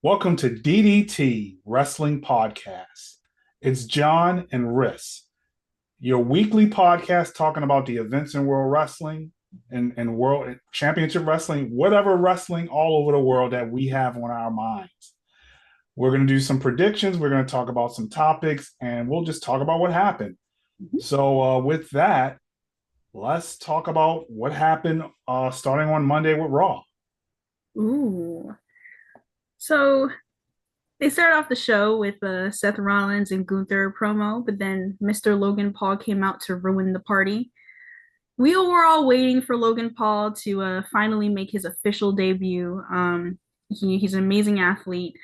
Welcome to DDT Wrestling Podcast. It's John and Riss, your weekly podcast talking about the events in world wrestling and world championship wrestling, whatever wrestling all over the world that we have on our minds. We're going to do some predictions. We're going to talk about some topics, and we'll just talk about what happened. So with that, let's talk about what happened starting on Monday with Raw. Ooh. So they started off the show with Seth Rollins and Gunther promo, but then Mr. Logan Paul came out to ruin the party. We were all waiting for Logan Paul to finally make his official debut. He's an amazing athlete,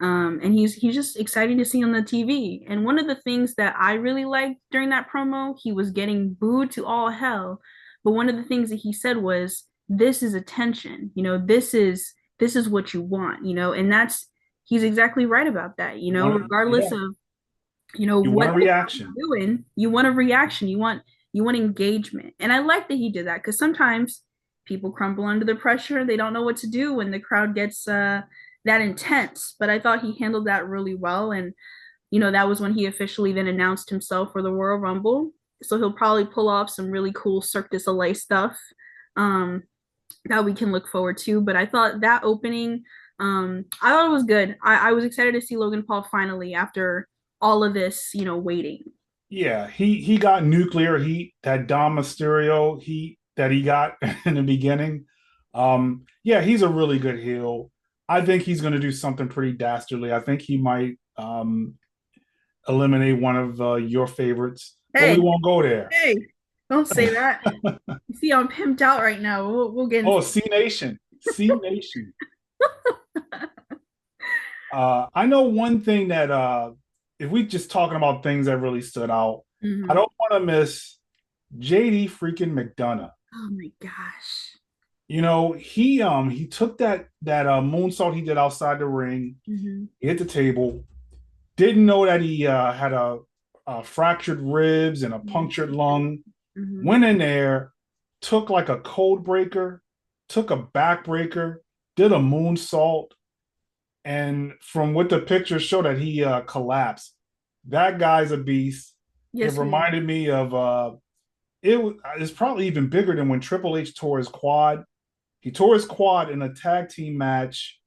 and he's just exciting to see on the TV. And one of the things that I really liked during that promo, he was getting booed to all hell, but one of the things that he said was, "This is attention. This is what you want. And that's he's exactly right about that. Regardless of You want what a you're reaction. doing, you want a reaction. You want engagement. And I like that he did that because sometimes people crumble under the pressure. They don't know what to do when the crowd gets that intense. But I thought he handled that really well. And, that was when he officially then announced himself for the Royal Rumble. So he'll probably pull off some really cool Cirque du Soleil stuff that we can look forward to. But I thought that opening, I thought it was good. I was excited to see Logan Paul finally after all of this, waiting. Yeah, he got nuclear heat, that Dom Mysterio heat that he got in the beginning. Yeah, he's a really good heel. I think he's going to do something pretty dastardly. I think he might eliminate one of your favorites, but we Hey, won't go there. hey, don't say that. You see, I'm pimped out right now. We'll get into Oh, C Nation, C Nation. I know one thing that if we just talking about things that really stood out, I Mhm. don't want to miss JD freaking McDonough. Oh my gosh. He took that moonsault he did outside the ring, Hmm. he hit the table, didn't know that he had a fractured ribs and a punctured lung, Hmm. went in there, took like a code breaker, took a back breaker, did a moonsault, and from what the pictures show that he collapsed. That guy's a beast. It Yes, he is. reminded me of it's probably even bigger than when Triple H tore his quad. He tore his quad in a tag team match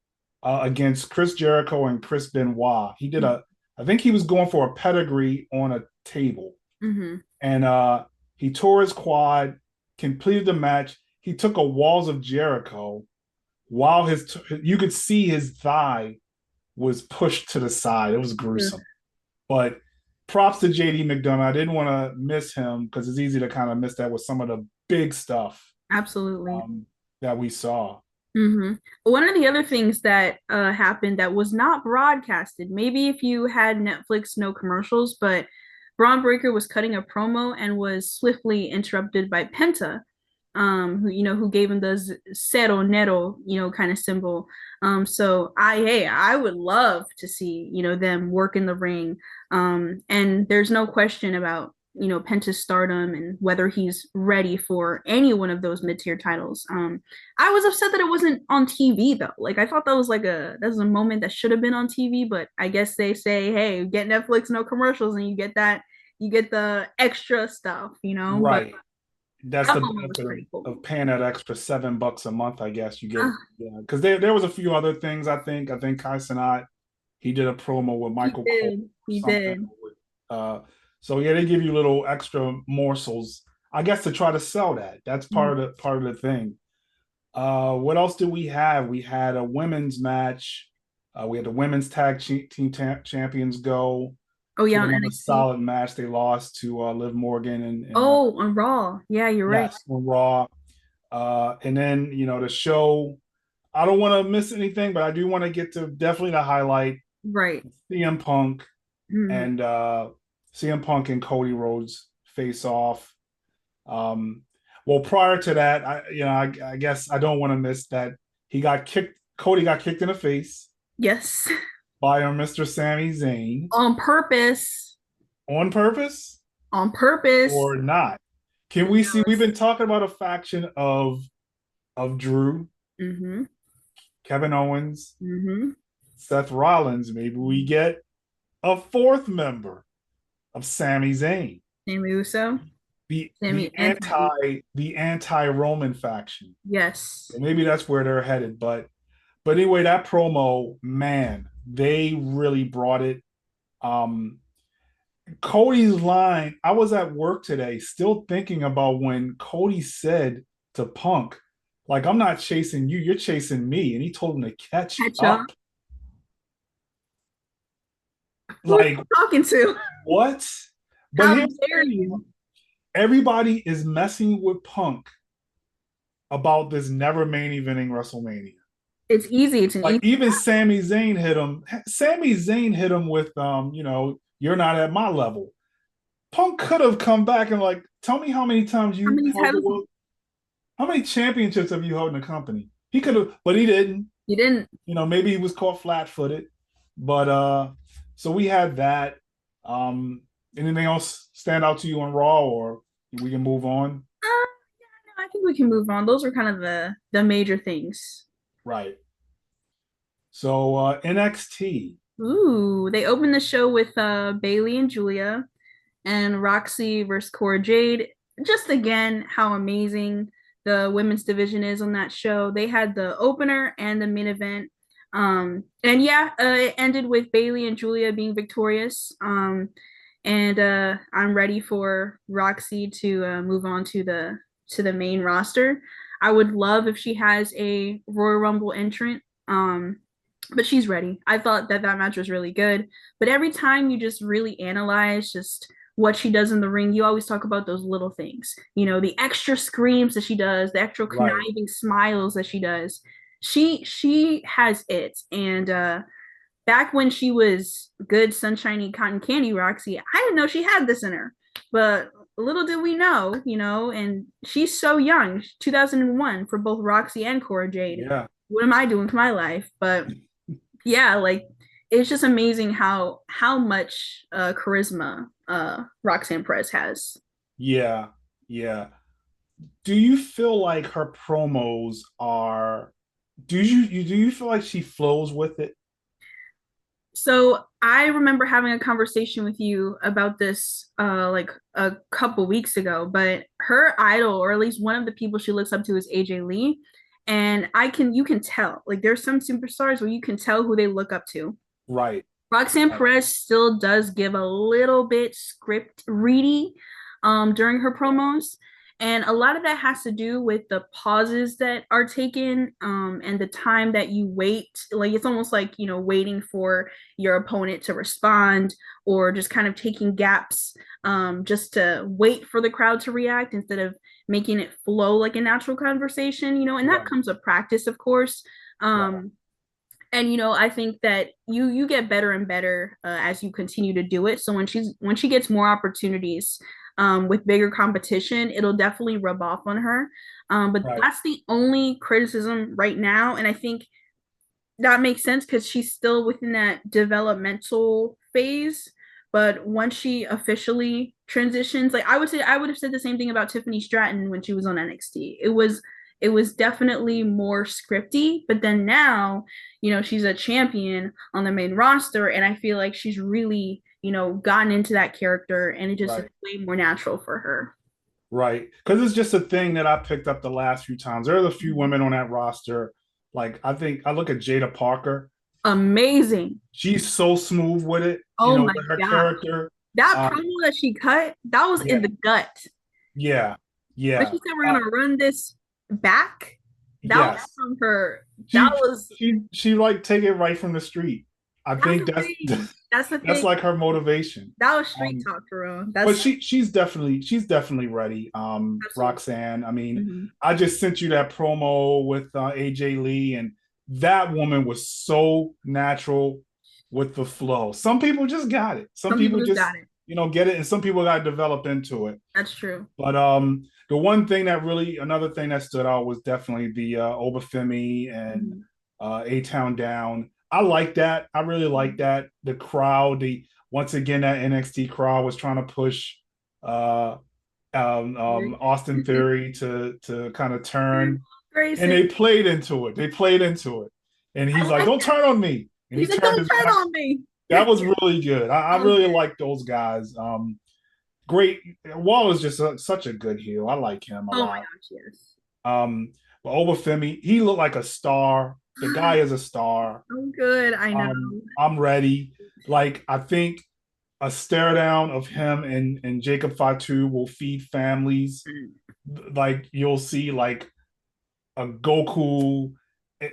against Chris Jericho and Chris Benoit. I think he was going for a pedigree on a table, Hmm. and he tore his quad, completed the match. He took a Walls of Jericho while you could see his thigh was pushed to the side. It was gruesome, but props to JD McDonough. I didn't want to miss him because it's easy to kind of miss that with some of the big stuff Absolutely. um, that we saw. Hmm. One of the other things that happened that was not broadcasted, maybe if you had Netflix, no commercials, but Braun Breaker was cutting a promo and was swiftly interrupted by Penta, who gave him the cero nero, kind of symbol. So I would love to see, them work in the ring. And there's no question about Penta's stardom and whether he's ready for any one of those mid-tier titles. I was upset that it wasn't on TV though. Like I thought that was a moment that should have been on TV, but I guess they say, hey, get Netflix, no commercials, and you get the extra stuff. But Right. That's that the moment was benefit pretty of cool. paying that extra $7 a month, I guess you get. Uh, Yeah, because there was a few other things. I think Kai Cenat, he did a promo with he Michael Cole did. or He something. did. Uh, so yeah, they give you little extra morsels, I guess, to try to sell that. That's Mm. part of the thing. What else did we have? We had a women's match. We had the women's team champions go. Oh yeah, Put on them on a NXT. solid match. They lost to Liv Morgan and Oh, on Raw. Yeah, you're right. yes, on Raw. And then the show. I don't want to miss anything, but I do want to get to definitely the highlight Right. CM Punk Hmm. and CM Punk and Cody Rhodes face off. Um, well, prior to that, I guess I don't want to miss that he got kicked. Cody got kicked in the face Yes. by Mr. Sami Zayn On purpose. on purpose On purpose. or not. Can we see? We've Yes. been talking about a faction of Drew, Mm-hmm. Kevin Owens, Mm-hmm. Seth Rollins. Maybe we get a fourth member of Sami Zayn, Sammy Uso. the Sammy anti. the anti Roman faction. Yes. So maybe that's where they're headed. But anyway, that promo, man, they really brought it. Um, Cody's line. I was at work today, still thinking about when Cody said to Punk, "Like I'm not chasing you, you're chasing me," and he told him to catch Catch up. up. Who are Like you talking to? what? But How here's the dare thing: you? everybody is messing with Punk about this never main eventing WrestleMania. It's easy. It's an Like easy. even Sami Zayn hit him. Sami Zayn hit him with you're not at my level. Punk could have come back and like, tell me how many times How you many held the titles? world. How many championships have you held in the company? He could have, but he didn't. You didn't. Maybe he was caught flat-footed. But so we had that. Um, anything else stand out to you on Raw, or we can move on? Yeah, no, I think we can move on. Those were kind of the major things. Right. So NXT. Ooh, they opened the show with Bailey and Julia and Roxy versus Cora Jade. Just again, how amazing the women's division is on that show. They had the opener and the main event. And yeah, it ended with Bailey and Julia being victorious. And I'm ready for Roxy to move on to the main roster. I would love if she has a Royal Rumble entrant. But she's ready. I thought that that match was really good. But every time you just really analyze just what she does in the ring, you always talk about those little things. The extra screams that she does, the extra Right. conniving smiles that she does. She has it. And back when she was good, sunshiny cotton candy Roxy, I didn't know she had this in her. But little did we know, and she's so young, 2001 for both Roxy and Cora Jade. Yeah. What am I doing with my life? But yeah, like it's just amazing how much charisma Roxanne Perez has. Yeah. Yeah. Do you feel like her promos are do you feel like she flows with it? So I remember having a conversation with you about this like a couple weeks ago, but her idol, or at least one of the people she looks up to, is AJ Lee. And you can tell, like there's some superstars where you can tell who they look up to. Right. Roxanne Right. Perez still does give a little bit script ready during her promos. And a lot of that has to do with the pauses that are taken and the time that you wait. Like it's almost like, waiting for your opponent to respond or just kind of taking gaps just to wait for the crowd to react instead of making it flow like a natural conversation, and that Right. comes with practice, of course. Right. And I think that you get better and better as you continue to do it. So when she gets more opportunities with bigger competition, it'll definitely rub off on her. But Right. that's the only criticism right now, and I think that makes sense because she's still within that developmental phase. But once she officially transitions, like I would have said the same thing about Tiffany Stratton when she was on NXT. It was definitely more scripty, but then now, she's a champion on the main roster, and I feel like she's really, gotten into that character, and it just is Right. way more natural for her. Right. Because it's just a thing that I picked up the last few times. There's a few women on that roster. Like I think I look at Jada Parker. Amazing. She's so smooth with it, Oh my with her God. character. That Um, promo that she cut, that was in yeah, the gut. yeah, When yeah. she said we're gonna run this back, that was Yes. from her. That She was she like take it right from the street. I that's think the that's thing. That's the that's thing. like her motivation. That was street Um, talk for real. but That's she's definitely ready. absolutely. Roxanne. I mean, Mhm. I just sent you that promo with AJ Lee, and that woman was so natural with the flow. Some people just got it. Some Some people people just just got it. get it, and some people got to develop into it. That's true. But another thing that stood out was definitely the Obafemi and Mhm. A Town Down. I like that. I really like that. The crowd, the once again that NXT crowd was trying to push uh, Austin Theory to kind of turn, and Grayson. they played into it. They played into it, and he's like, I "Don't turn on me." and He he said, turned "Don't his turn back. on me." That was really good. I really Okay. like those guys. Great. Waller's just such a good heel. I like him a Oh my lot. gosh, yes. Um, but Obafemi, he looked like a star. The guy is a star. So good. I know. I'm ready. Like I think a stare down of him and Jacob Fatu will feed families. Like you'll see like a Goku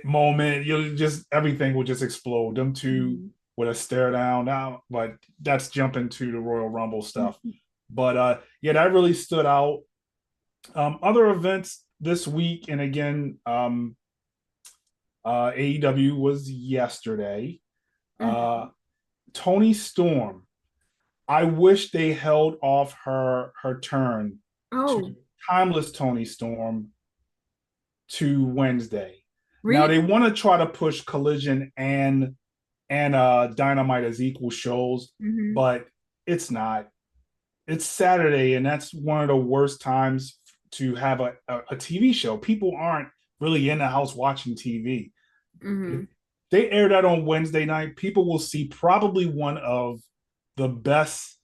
moment. You'll just everything will just explode. Them two Mhm. with a stare down now, but that's jumping to the Royal Rumble stuff. But yeah, that really stood out. Other events this week, and again, AEW was yesterday. Uh, Mhm. Tony Storm. I wish they held off her turn to Oh, timeless Tony Storm to Wednesday. Now really? they want to try to push Collision and Dynamite as equal shows, Hmm. but it's not. It's Saturday, and that's one of the worst times to have a TV show. People aren't really in the house watching TV. If Hmm. they air that on Wednesday night, people will see probably one of the best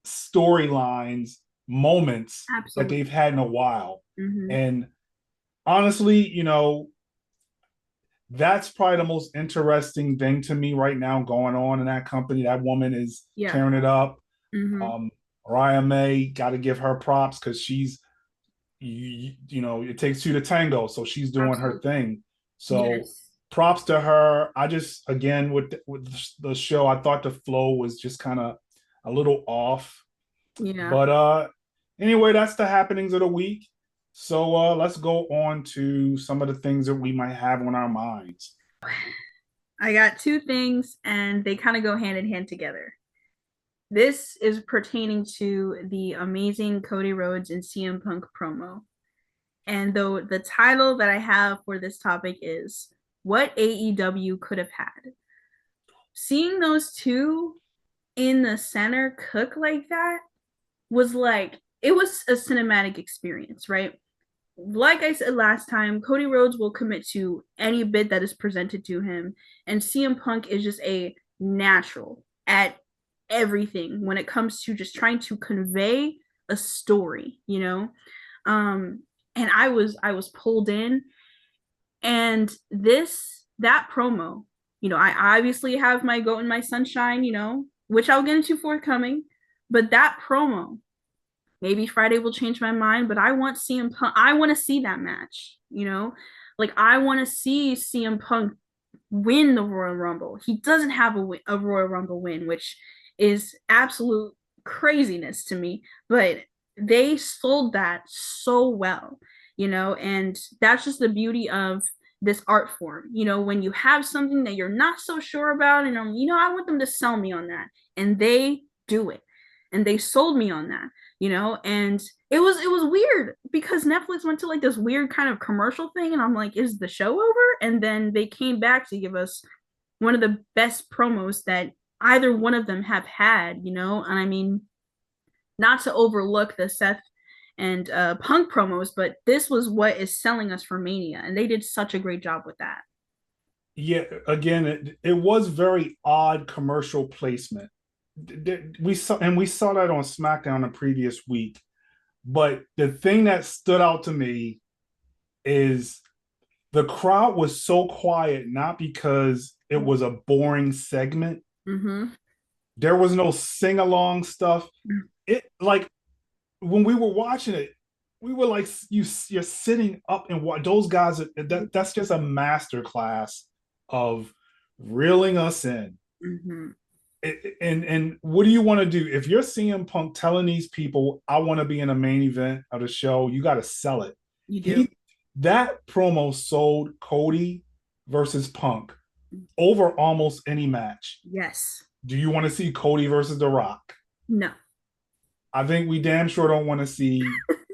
storylines moments that Absolutely. they've had in a while. Hmm. And honestly, that's probably the most interesting thing to me right now going on in that company. That woman is Yeah. tearing it up. Hmm. Raya May, got to give her props because she's, it takes two to tango. So she's doing her Absolutely. thing. So Yes. props to her. I just, again, with the show, I thought the flow was just kind of a little off. Yeah. But anyway, that's the happenings of the week. So let's go on to some of the things that we might have on our minds. I got two things, and they kind of go hand in hand together. This is pertaining to the amazing Cody Rhodes and CM Punk promo. And though the title that I have for this topic is What AEW Could Have Had. Seeing those two in the center cook like that was like, it was a cinematic experience, right? Like I said last time, Cody Rhodes will commit to any bit that is presented to him, and CM Punk is just a natural at everything when it comes to just trying to convey a story, you know. Um, and I was pulled in, and that promo, I obviously have my goat in my sunshine, which I'll get into forthcoming, but that promo, maybe Friday will change my mind, but I want CM Punk. I want to see that match, Like I want to see CM Punk win the Royal Rumble. He doesn't have a Royal Rumble win, which is absolute craziness to me, but they sold that so well, and that's just the beauty of this art form. When you have something that you're not so sure about, and I want them to sell me on that, and they do it, and they sold me on that, and it was weird because Netflix went to like this weird kind of commercial thing, and I'm like, is the show over? And then they came back to give us one of the best promos that either one of them have had, and I mean, not to overlook the Seth and Punk promos, but this was what is selling us for Mania, and they did such a great job with that. Yeah, again, it was very odd commercial placement. We saw that on SmackDown the previous week. But the thing that stood out to me is the crowd was so quiet, not because it was a boring segment. Mm-hmm. There was no sing along stuff. It like when we were watching it, we were like, you're sitting up and what those guys that's just a master class of reeling us in. Mm-hmm. And what do you want to do if you're CM Punk telling these people I want to be in a main event of the show? You got to sell it. You do. He that promo sold Cody versus Punk over almost any match. Yes. Do you want to see Cody versus The Rock? No. I think we damn sure don't want to see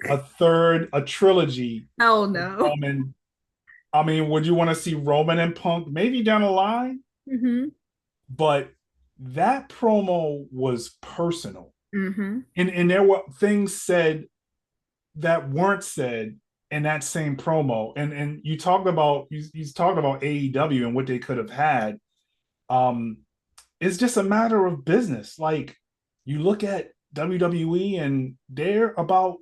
a trilogy Oh with no. Roman. I mean, would you want to see Roman and Punk maybe down the line? Mm-hmm. But that promo was personal. Mm-hmm. And there were things said that weren't said in that same promo. And you talked about AEW and what they could have had. Um, it's just a matter of business. Like you look at WWE and they're about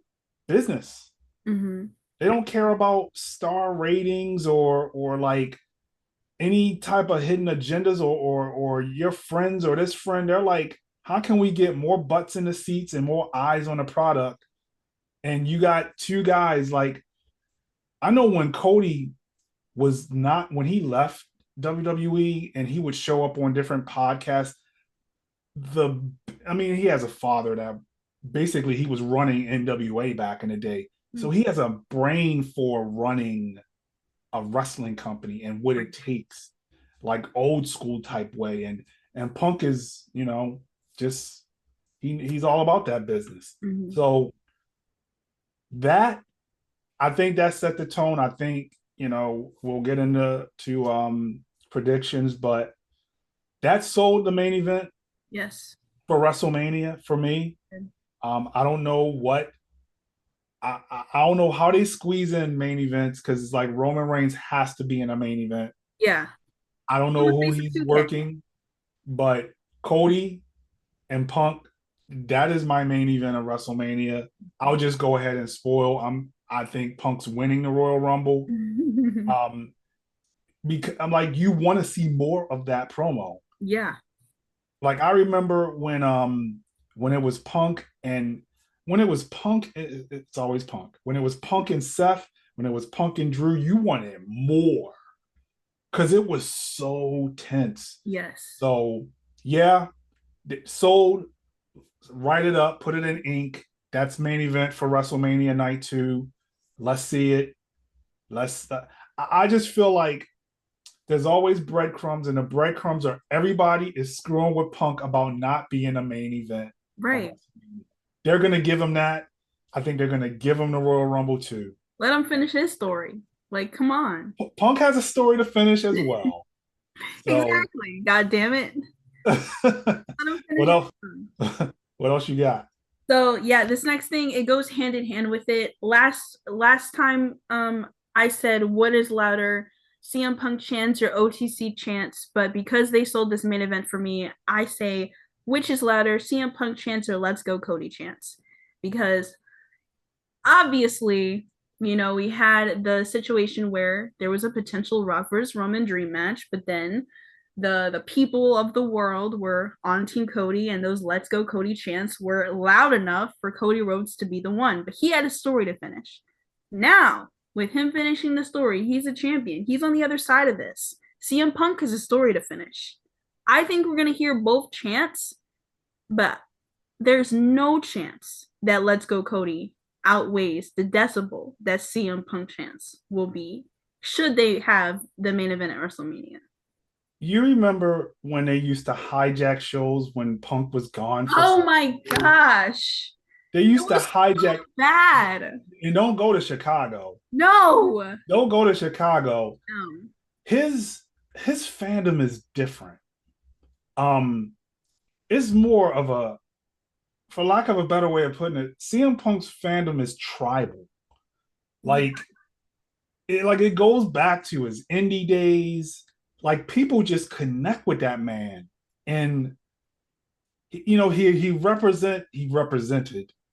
business. Mm-hmm. They don't care about star ratings or like any type of hidden agendas or your friends or this friend. They're like, how can we get more butts in the seats and more eyes on the product? And you got two guys like I know when Cody was not when he left WWE and he would show up on different podcasts. The I mean, he has a father that basically he was running NWA back in the day. So he has a brain for running a wrestling company and what it takes, like old school type way. And Punk is, just he's all about that business. Mm-hmm. So that I think that set the tone. I think, we'll get into predictions, but that sold the main event Yes. for WrestleMania for me. I don't know what I don't know how they squeeze in main events because it's like Roman Reigns has to be in a main event. Yeah. I don't On know the who face of he's 2K. working, but Cody and Punk, that is my main event of WrestleMania. I'll just go ahead and spoil. I think Punk's winning the Royal Rumble. Um, because I'm like, you want to see more of that promo. Yeah. Like I remember when it was Punk and when it was Punk, it's always Punk. When it was Punk and Seth, when it was Punk and Drew, you wanted more because it was so tense. Yes. So yeah, sold. Write it up, put it in ink. That's main event for WrestleMania night 2. Let's see it. Let's. I just feel like there's always breadcrumbs, and the breadcrumbs are everybody is screwing with Punk about not being a main event. Right. They're gonna give him that. I think they're gonna give him the Royal Rumble too. Let him finish his story. Like, come on. Punk has a story to finish as well. So, Exactly. God damn it. Let him what finish else? it. What else you got? So yeah, this next thing it goes hand in hand with it. Last time I said what is louder, CM Punk chants or OTC chants, but because they sold this main event for me, I say which is louder, CM Punk chants or Let's Go Cody chants. Because obviously, we had the situation where there was a potential Rock versus Roman dream match, but then the people of the world were on Team Cody, and those "Let's Go Cody" chants were loud enough for Cody Rhodes to be the one. But he had a story to finish. Now, with him finishing the story, he's a champion. He's on the other side of this. CM Punk has a story to finish. I think we're gonna hear both chants, but there's no chance that Let's Go Cody outweighs the decibel that CM Punk chants will be should they have the main event at WrestleMania. You remember when they used to hijack shows when Punk was gone for Oh my gosh. they It used to was hijack so bad. and don't go to Chicago. No. Don't go to Chicago. No. His fandom is different. Um it's more of a for lack of a better way of putting it, CM Punk's fandom is tribal. Like it goes back to his indie days. Like people just connect with that man. And he represented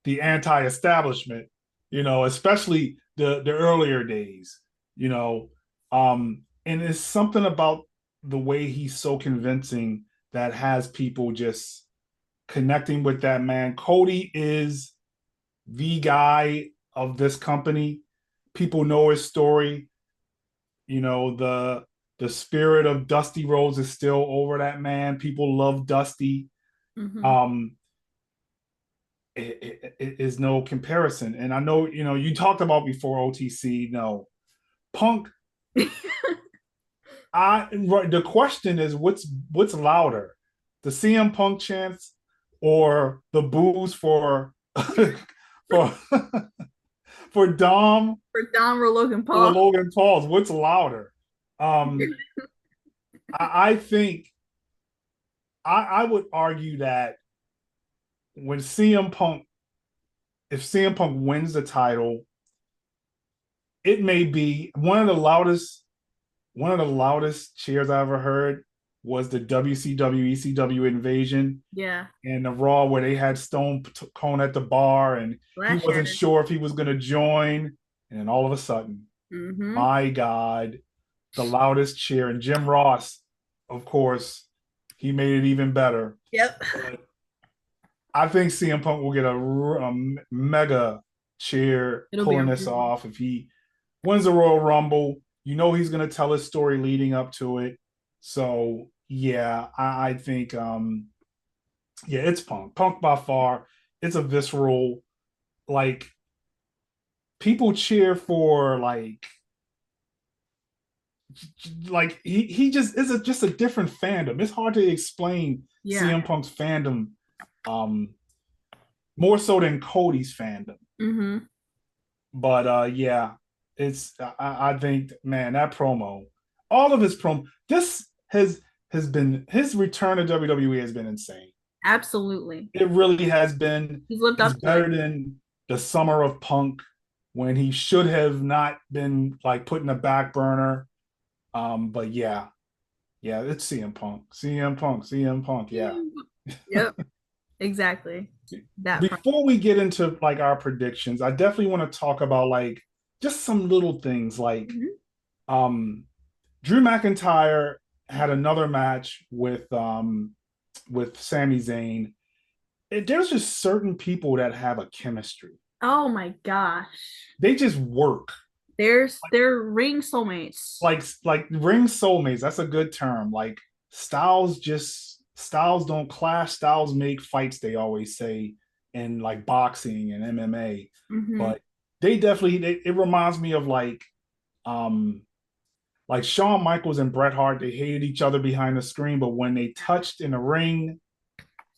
the anti-establishment, especially the earlier days, you know. And it's something about the way he's so convincing that has people just connecting with that man. Cody is the guy of this company. People know his story. The spirit of Dusty Rhodes is still over that man. People love Dusty. Mm-hmm. Um, it is no comparison. And I know, you talked about before OTC. No, Punk. The question is, what's louder, the CM Punk chants or the boos for for for Dom For Dom or Logan or Paul. Logan Paul's? What's louder? Um, I think I would argue that when CM Punk, if CM Punk wins the title, it may be one of the loudest cheers I ever heard. was the WCW ECW invasion, Yeah. and the Raw where they had Stone Cold at the bar and he Flash wasn't Shatter. sure if he was going to join. And then all of a sudden, Mm-hmm. my God, the loudest cheer. And Jim Ross, of course, he made it even better. Yep. But I think CM Punk will get a mega cheer It'll be pulling this amazing. off. If he wins the Royal Rumble, you know he's going to tell his story leading up to it. So, yeah, I think yeah, it's Punk. Punk by far. It's a visceral, like people cheer for like he just is just a different fandom. It's hard to explain Yeah. CM Punk's fandom um more so than Cody's fandom. Mm-hmm. But yeah, I think man that promo, all of his promo, this has been his return to WWE has been insane. Absolutely. It really has been. He's lived He's up to it. better than the summer of Punk when he should have not been like put in the back burner. But yeah, yeah, it's CM Punk, CM Punk, CM Punk. Yeah. Yep. Exactly. That pro- Before we get into like our predictions, I definitely want to talk about like just some little things like Mhm. um Drew McIntyre had another match with Sami Zayn. There's just certain people that have a chemistry. Oh my gosh. They just work. They're ring soulmates. Like ring soulmates. That's a good term. Like styles don't clash. Styles make fights. They always say in like boxing and MMA, Mm-hmm. but it reminds me of um like Shawn Michaels and Bret Hart. They hated each other behind the screen, but when they touched in the ring,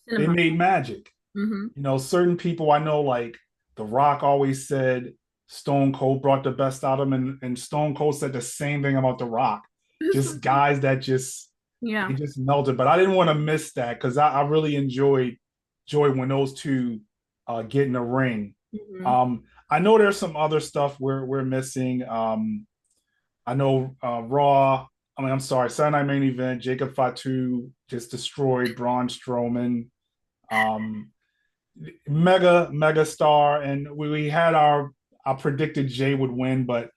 they Cinema. made magic. Mm-hmm. You know, certain people I know, like The Rock always said Stone Cold brought the best out of him, and Stone Cold said the same thing about The Rock. Just guys that Yeah. they just melted. But I didn't want to miss that because I really enjoyed when those two get in the ring. Mm-hmm. I know there's some other stuff we're missing. I know Raw. I mean, I'm sorry, Saturday Night Main Event. Jacob Fatu just destroyed Braun Strowman. Um, mega star, and we had our I predicted Jay would win, but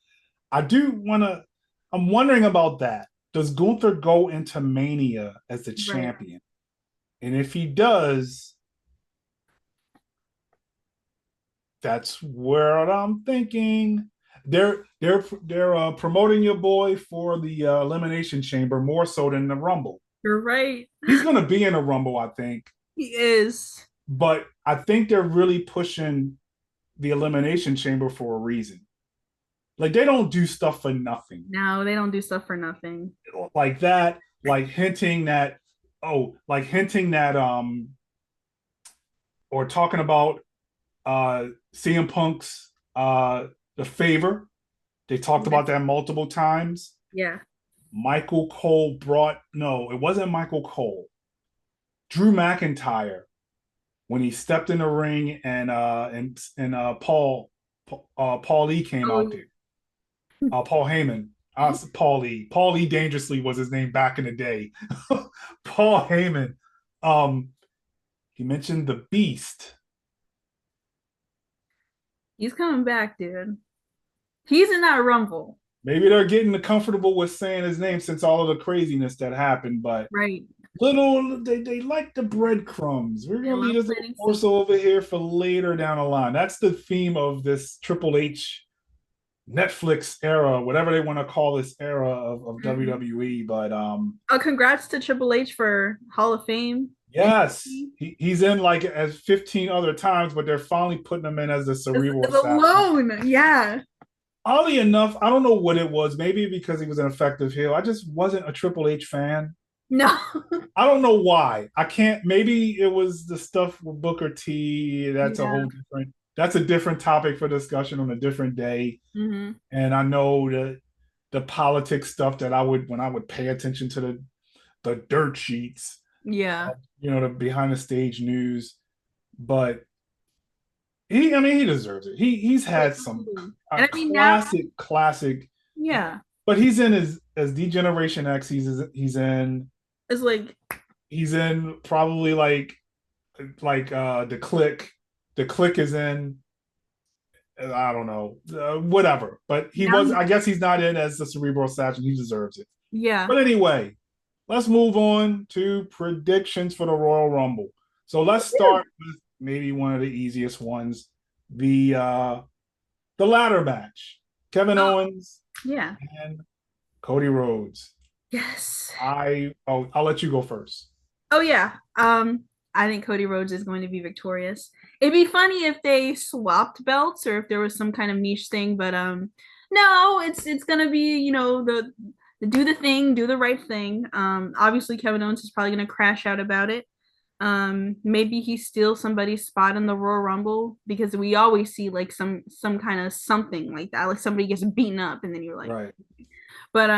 I do want to. I'm wondering about that. Does Gunther go into Mania as the Right. champion? And if he does, that's where I'm thinking. They're promoting your boy for the Elimination Chamber more so than the Rumble. You're right. He's going to be in a Rumble, I think, He is. but I think they're really pushing the Elimination Chamber for a reason. Like they don't do stuff for nothing. No, they don't do stuff for nothing. Like that, like hinting that, or talking about CM Punk's the favor. They talked about that multiple times. Yeah. Michael Cole brought no, it wasn't Michael Cole. Drew McIntyre when he stepped in the ring and Paul Lee came out Oh, there. Paul Heyman. Paul Lee. Paul Lee Dangerously was his name back in the day. Paul Heyman. He mentioned the Beast. he's coming back, dude. He's in that Rumble. Maybe they're getting comfortable with saying his name since all of the craziness that happened, but Right. they like the breadcrumbs. We're They gonna leave love this little planting seeds. morsel over here for later down the line. That's the theme of this Triple H Netflix era, whatever they want to call this era of WWE. But Oh, congrats to Triple H for Hall of Fame. yes, he's in like as 15 other times, but they're finally putting him in as the cerebral It's assassin. alone. Yeah. Oddly enough, I don't know what it was. Maybe because he was an effective heel. I just wasn't a Triple H fan. No. I don't know why. I can't. Maybe it was the stuff with Booker T. Yeah. That's a different topic for discussion on a different day. Mm-hmm. And I know the politics stuff that I would when I would pay attention to the dirt sheets, Yeah. the behind the stage news. But I mean, he deserves it. He's had some And I mean now, classic. yeah. But he's in his as D Generation X. He's in It's like He's in probably like the click. The click is in. I don't know, whatever. But he now was. he's I guess he's not in as the cerebral assassin. He deserves it. yeah. But anyway, let's move on to predictions for the Royal Rumble. So let's start with maybe one of the easiest ones, the ladder match. Kevin Oh, Owens yeah. and Cody Rhodes. Yes. I'll let you go first. Oh yeah. I think Cody Rhodes is going to be victorious. It'd be funny if they swapped belts or if there was some kind of niche thing, but no, it's gonna be, the do the thing, do the right thing. Obviously Kevin Owens is probably gonna crash out about it. Maybe he steals somebody's spot in the Royal Rumble because we always see like some kind of something like that. Like somebody gets beaten up and then you're like, Right. but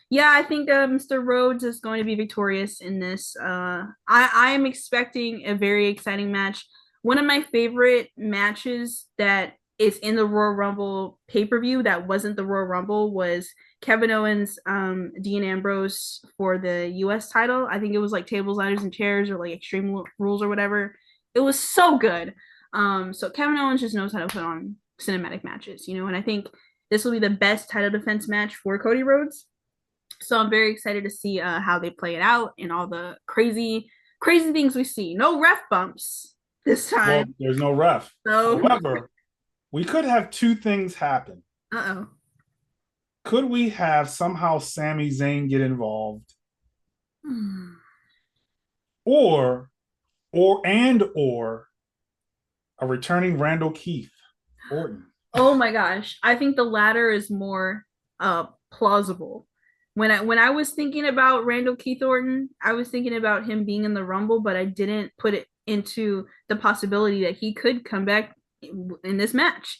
yeah, I think Mr. Rhodes is going to be victorious in this. I am expecting a very exciting match. One of my favorite matches that is in the Royal Rumble pay-per-view that wasn't the Royal Rumble was Kevin Owens, Dean Ambrose for the US title. I think it was like tables, ladders, and chairs or like extreme rules or whatever. It was so good. So Kevin Owens just knows how to put on cinematic matches, and I think this will be the best title defense match for Cody Rhodes. So I'm very excited to see how they play it out and all the crazy, crazy things we see. No ref bumps this Well, time. there's no ref. So, However, we could have two things happen. uh-oh. Could we have somehow Sami Zayn get involved, or or a returning Randall Keith Orton? Oh my gosh. I think the latter is more plausible. When I was thinking about Randall Keith Orton, I was thinking about him being in the Rumble, but I didn't put it into the possibility that he could come back in this match,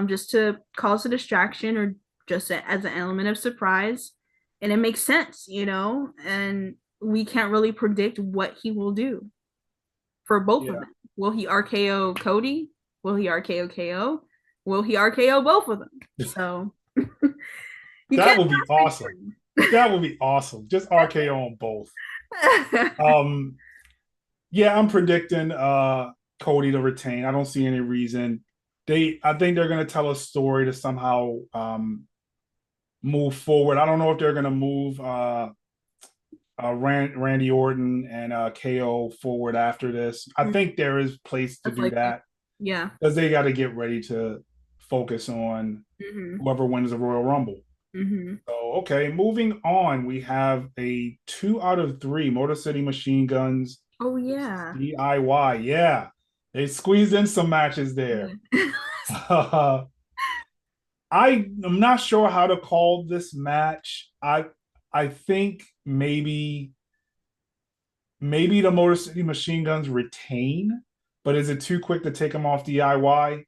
just to cause a distraction or just as an element of surprise. And it makes sense, and we can't really predict what he will do for both of Yeah, them. Will he RKO Cody? Will he RKO KO? Will he RKO both of them? So you that can't would be awesome. That would be awesome. Just RKO on both. Um, yeah, I'm predicting Cody to retain. I don't see any reason. I think they're gonna tell a story to somehow move forward. I don't know if they're gonna move Randy Orton and KO forward after this. I think there is place to That's do like that yeah. because they got to get ready to focus on Mm-hmm. whoever wins the Royal Rumble. Mm-hmm. So, okay, moving on, we have a 2 out of 3 Motor City Machine Guns Oh yeah. DIY. Yeah, they squeezed in some matches there. Yeah. I'm not sure how to call this match. I think maybe the Motor City Machine Guns retain, but is it too quick to take them off DIY?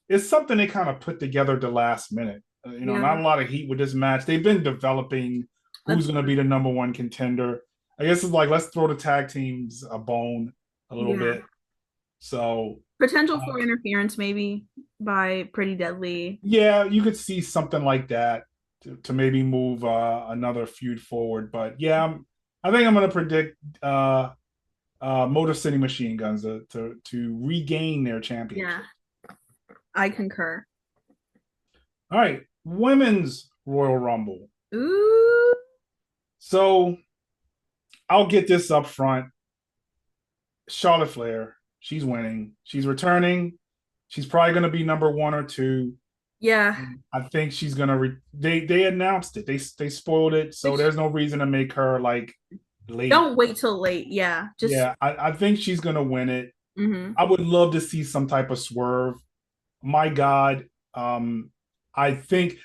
It's something they kind of put together at the last minute. Not Yeah. a lot of heat with this match. They've been developing who's That's going to be the number one contender. I guess it's like let's throw the tag teams a bone a little yeah. bit. So Potential uh, for interference maybe by Pretty Deadly. yeah, you could see something like that to maybe move another feud forward. But yeah, I think I'm going to predict Motor City Machine Guns to regain their championship. Yeah, I concur. All right, women's Royal Rumble. Ooh. So I'll get this up front. Charlotte Flair, she's winning. She's returning. She's probably going to be number 1 or 2. Yeah. I think she's going to. They announced it. They spoiled it. So there's no reason to make her like late. Don't wait till late. Yeah. Just Yeah, I think she's going to win it. mm-hmm. I would love to see some type of swerve. My God, I think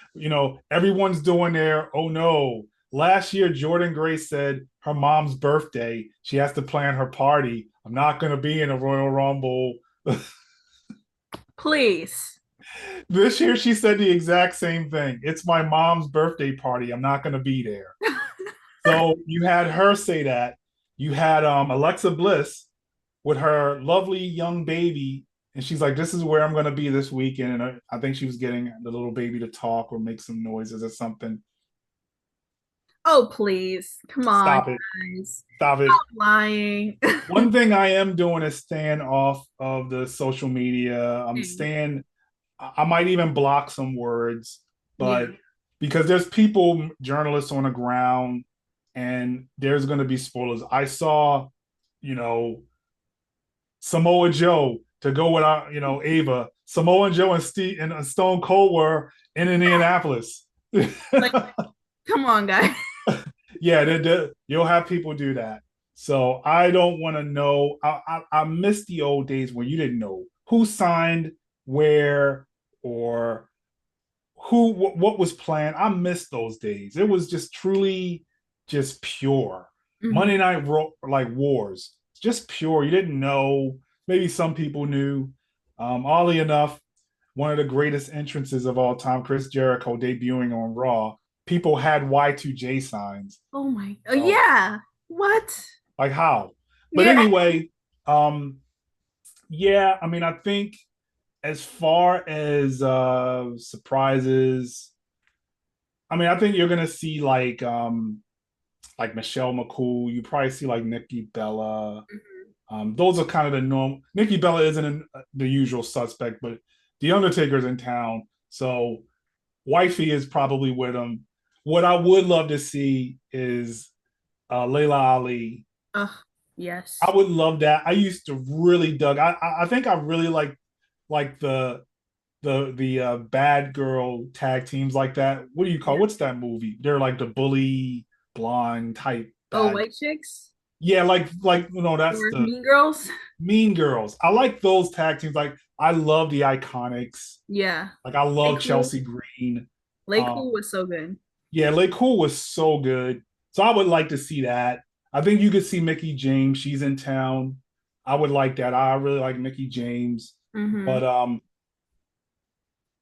everyone's doing their. Oh no! Last year, Jordan Grace said her mom's birthday. She has to plan her party. I'm not going to be in a Royal Rumble. Please. This year, she said the exact same thing. It's my mom's birthday party. I'm not going to be there. So you had her say that. You had Alexa Bliss with her lovely young baby, and she's like, "This is where I'm going to be this weekend." And I think she was getting the little baby to talk or make some noises or something. Oh, please. Come on, Stop it. guys. Stop it. Stop lying. One thing I am doing is staying off of the social media. I'm staying, I might even block some words, Yeah. but because there's people, journalists on the ground, and there's going to be spoilers. I saw, you know, Samoa Joe to go without, Ava. Samoa Joe and Steve and Stone Cold were in Indianapolis. Like, come on, guys. Yeah, you'll have people do that. So I don't want to know. I miss the old days when you didn't know who signed where or what was planned. I miss those days. It was just truly just pure. Mhm. Monday Night like Wars, just pure. You didn't know. Maybe some people knew. Oddly enough, one of the greatest entrances of all time, Chris Jericho debuting on Raw. People had Y2J signs. Oh my. Oh, So, yeah. What? like how? But Yeah. anyway, um, yeah, I mean, I think as far as surprises, I mean, I think you're gonna see like Michelle McCool. You probably see like Nikki Bella. Those are kind of the norm. Nikki Bella isn't the usual suspect, but the Undertaker's in town, so Wifey is probably with him. What I would love to see is Layla Ali. Oh, yes. I would love that. I used to really dug. I think I really like the bad girl tag teams like that. What do you call? Yeah. What's that movie? They're like the bully blonde type Oh, bad. White Chicks Yeah, like that's or the Mean Girls. Mean Girls. I like those tag teams. Like I love the Iconics. Yeah. Like I Lay love Cool. Chelsea Green. Lay Um, Cool was so good. yeah, Lay Cool was so good. So I would like to see that. I think you could see Mickey James. She's in town. I would like that. I really like Mickey James. Mm-hmm. But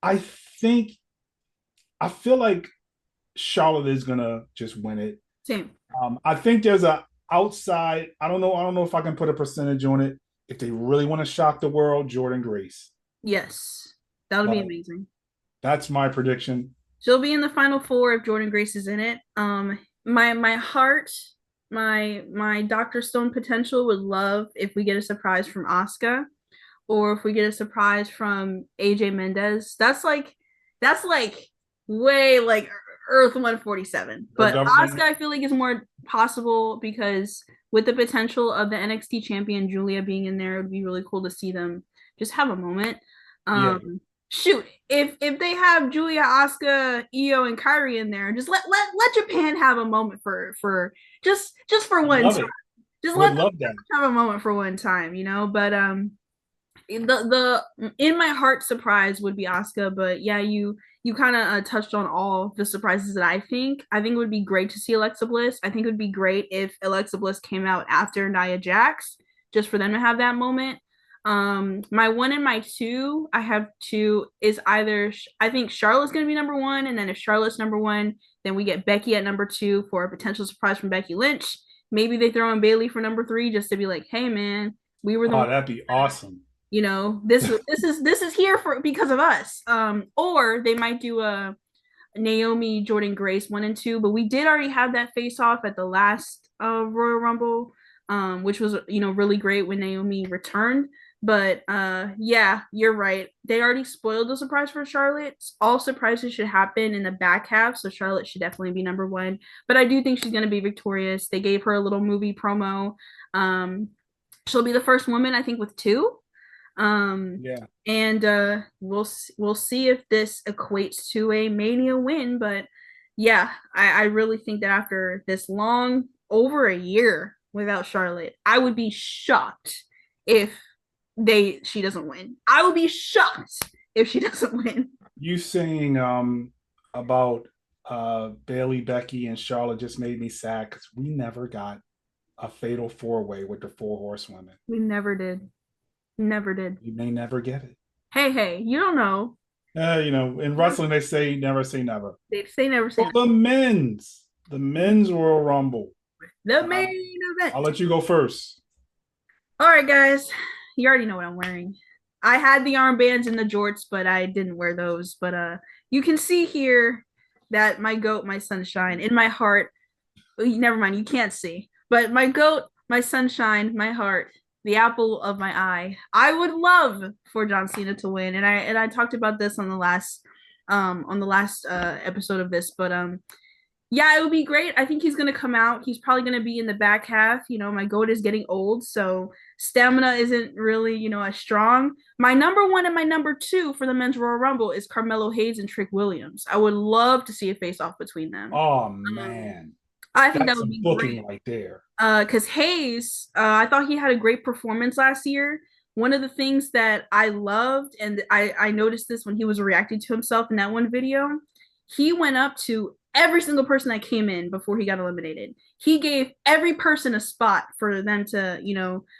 I think I feel like Charlotte is gonna just win it. Same. I think there's a outside. I don't know. I don't know if I can put a percentage on it. If they really want to shock the world, Jordan Grace. Yes. That would be But amazing. that's my prediction. She'll be in the final four if Jordan Grace is in it. My heart, my Dr. Stone potential would love if we get a surprise from Asuka, or if we get a surprise from AJ Mendez. That's like way like Earth 147. Her But Asuka government. I feel like is more possible because with the potential of the NXT champion Julia being in there, it would be really cool to see them just have a moment. Yeah, Shoot, if they have Julia, Asuka, Io, and Kyrie in there, just let Japan have a moment for just for I one love time. it. Just Would let them love that. have a moment for one time, you know. But the in my heart surprise would be Asuka, but yeah, you kind of touched on all the surprises that I think it would be great to see Alexa Bliss. I think it would be great if Alexa Bliss came out after Nia Jax, just for them to have that moment. My one and my two, I have two, is either I think Charlotte's gonna be number one, and then if Charlotte's number one, then we get Becky at number two for a potential surprise from Becky Lynch. Maybe they throw in Bailey for number three just to be like, hey man, we were the Oh, one, that'd be awesome. you know, this is here for because of us. Or they might do a Naomi Jordan Grace 1 and 2, but we did already have that face off at the last Royal Rumble, which was really great when Naomi returned. But yeah, you're right. They already spoiled the surprise for Charlotte. All surprises should happen in the back half, so Charlotte should definitely be number one. But I do think she's gonna be victorious. They gave her a little movie promo. Um, she'll be the first woman, I think, with two. Um, Yeah. and we'll see if this equates to a Mania win. But yeah, I really think that after this long over a year without Charlotte, I would be shocked if she doesn't win. I would be shocked if she doesn't win. You saying about Bailey, Becky, and Charlotte just made me sad because we never got a fatal four way with the four horsewomen. We never did. Never did. We may never get it. Hey, you don't know. In wrestling they say never. They say never say Oh, the men's Royal Rumble. the Uh, main event. I'll let you go first. All right, guys. You already know what I'm wearing. I had the armbands and the jorts, but I didn't wear those. But you can see here that my goat, my sunshine, in my heart, never mind, you can't see. But my goat, my sunshine, my heart, the apple of my eye. I would love for John Cena to win, and I talked about this on the last episode of this, but yeah, it would be great. I think he's going to come out. He's probably going to be in the back half. You know, my goat is getting old, so stamina isn't really, as strong. My number one and my number two for the men's Royal Rumble is Carmelo Hayes and Trick Williams. I would love to see a face off between them. Oh Um, man, I think that that's a would be booking great. right there. Because Hayes, I thought he had a great performance last year. One of the things that I loved, and I noticed this when he was reacting to himself in that one video, he went up to every single person that came in before he got eliminated. He gave every person a spot for them to,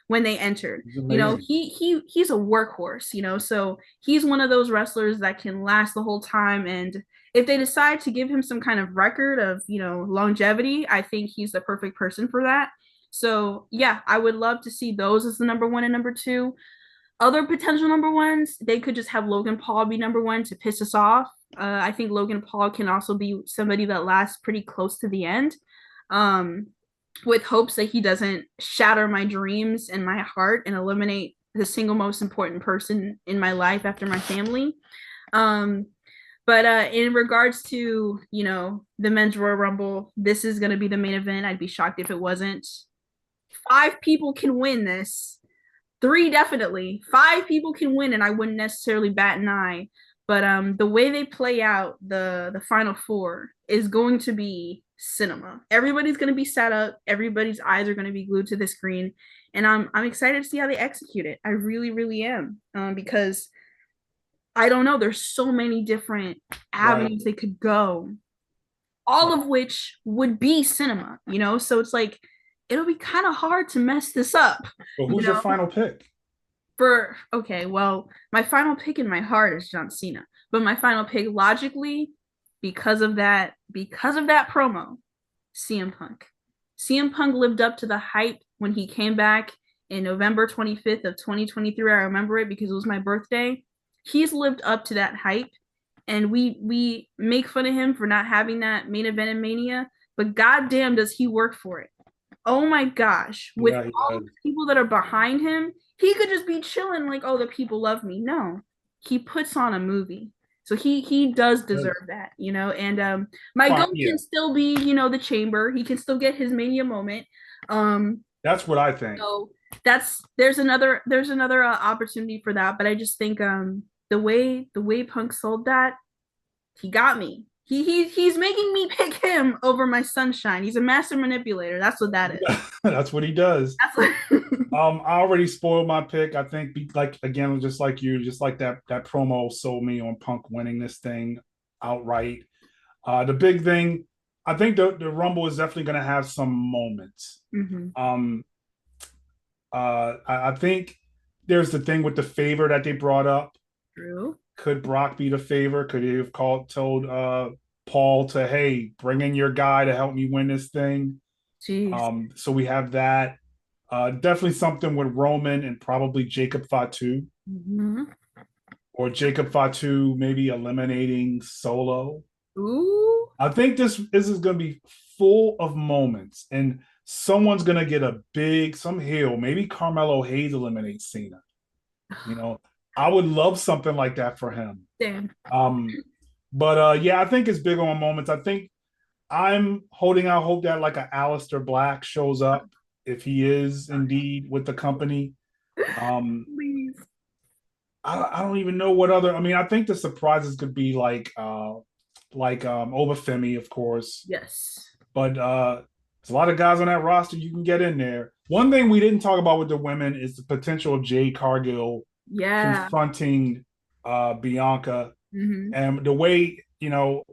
when they entered. He's amazing. He's a workhorse, so he's one of those wrestlers that can last the whole time. And if they decide to give him some kind of record of, longevity, I think he's the perfect person for that. So yeah, I would love to see those as the number one and number two. Other potential number ones, they could just have Logan Paul be number one to piss us off. I think Logan Paul can also be somebody that lasts pretty close to the end, um, with hopes that he doesn't shatter my dreams and my heart and eliminate the single most important person in my life after my family. Um, but in regards to, the men's Royal Rumble, this is going to be the main event. I'd be shocked if it wasn't. 5 people can win this. 3 definitely. 5 people can win, and I wouldn't necessarily bat an eye. But the way they play out the final four is going to be cinema. Everybody's going to be sat up. Everybody's eyes are going to be glued to the screen, and I'm excited to see how they execute it. I really, really am, because I don't know. There's so many different avenues they could go, all of which would be cinema. So it's like it'll be kind of hard to mess this up. But who's your final pick? Okay, well, my final pick in my heart is John Cena, but my final pick logically, because of that promo, CM Punk. CM Punk lived up to the hype when he came back in November 25th of 2023. I remember it because it was my birthday. He's lived up to that hype, and we make fun of him for not having that main event in Mania, but goddamn does he work for it. Oh my gosh, with all the people that are behind him, he could just be chilling like, oh, the people love me. No, he puts on a movie. So he does deserve that, and my goal can still be, the Chamber. He can still get his Mania moment. That's what I think. So there's another opportunity for that, but I just think the way Punk sold that, he got me. He's making me pick him over my sunshine. He's a master manipulator. That's what that is. That's what he does. I already spoiled my pick. I think, like, again, just like you, just like that promo sold me on Punk winning this thing outright. The big thing, I think the Rumble is definitely going to have some moments. Mm-hmm. I think there's the thing with the favor that they brought up. True. Could Brock be the favor? Could he have told Paul to, hey, bring in your guy to help me win this thing? Jeez. So we have that. Definitely something with Roman and probably Jacob Fatu. Mm-hmm. Or Jacob Fatu maybe eliminating Solo. Ooh. I think this is going to be full of moments, and someone's going to get some heel. Maybe Carmelo Hayes eliminates Cena. I would love something like that for him. Damn. But yeah, I think it's big on moments. I think I'm holding out hope that like a Aleister Black shows up if he is indeed with the company. Please. I don't even know what other. I mean, I think the surprises could be like Obafemi, of course. Yes. But there's a lot of guys on that roster you can get in there. One thing we didn't talk about with the women is the potential of Jade Cargill confronting Bianca. Mm-hmm. And the way,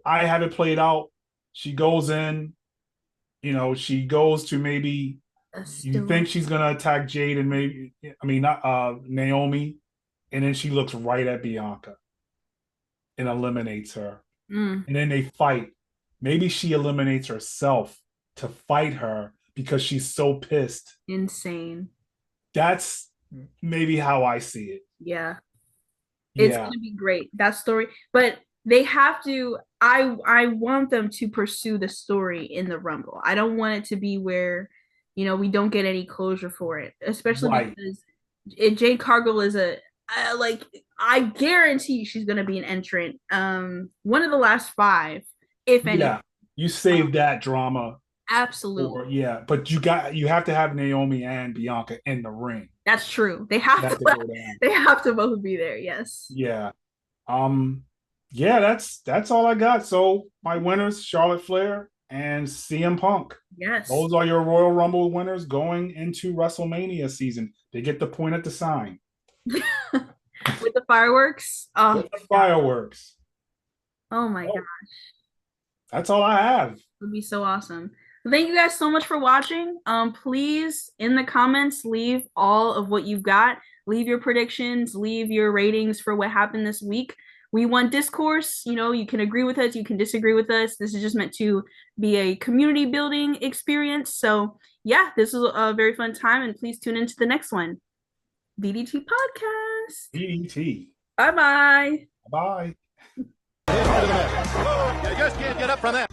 I have it played out, she goes in, she goes to maybe you think she's going to attack Jade and not Naomi. And then she looks right at Bianca and eliminates her. And then they fight. Maybe she eliminates herself to fight her because she's so pissed. Insane. That's maybe how I see it. Yeah. It's going to be great. That story. But they have to. I want them to pursue the story in the Rumble. I don't want it to be where, we don't get any closure for it, especially Right. because Jade Cargill is like, I guarantee she's gonna be an entrant. One of the last five, if any. Yeah. You saved that drama. Absolutely. Or yeah, but you have to have Naomi and Bianca in the ring. That's true. They You have have to to go down. they have to both be there. Yes. Yeah. Yeah, that's all I got. So my winners, Charlotte Flair and CM Punk. Yes. Those are your Royal Rumble winners going into WrestleMania season. They get the point at the sign. With the fireworks. Oh, With the fireworks. oh my Oh, God. that's all I have. It would be so awesome. Thank you guys so much for watching. Please in the comments leave all of what you've got. Leave your predictions, leave your ratings for what happened this week. We want discourse. You can agree with us, you can disagree with us. This is just meant to be a community building experience. So yeah, this was a very fun time, and please tune into the next one. DDT Podcast. DDT. Bye-bye. Bye. You just can't get up from that.